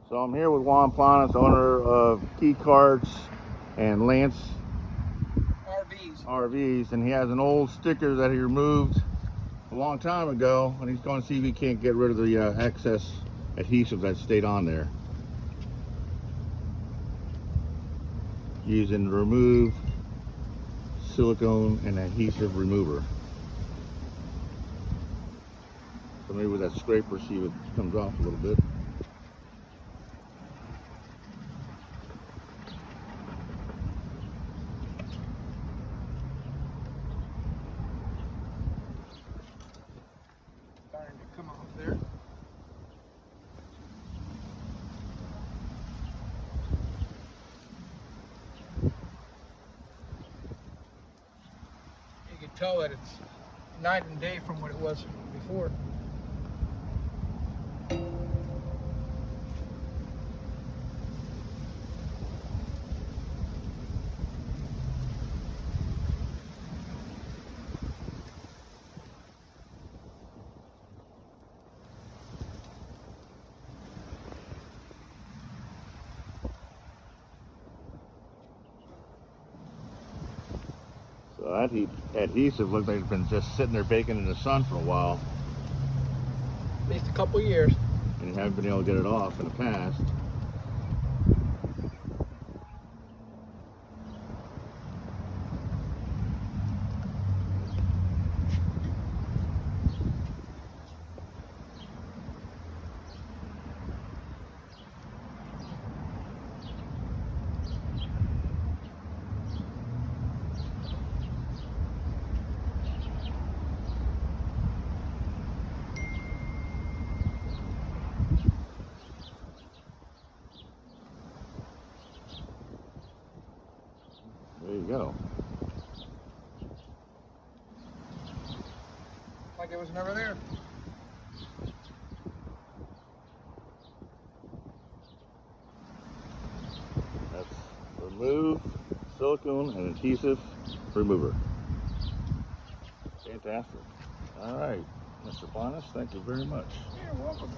So I'm here with Juan Planas, owner of Key Carts and Lance RVs, and he has an old sticker that he removed a long time ago, and he's going to see if he can't get rid of the excess adhesive that stayed on there using remove silicone and adhesive remover. So maybe with that scraper, see if it comes off a little bit. Starting to come off there. You can tell that it's night and day from what it was before. So that adhesive looks like it's been just sitting there baking in the sun for a while, At least a couple years. and you haven't been able to get it off in the past. There you go. Like it was never there. That's remove silicone and adhesive remover. Fantastic. All right, Mr. Planas, thank you very much. You're welcome.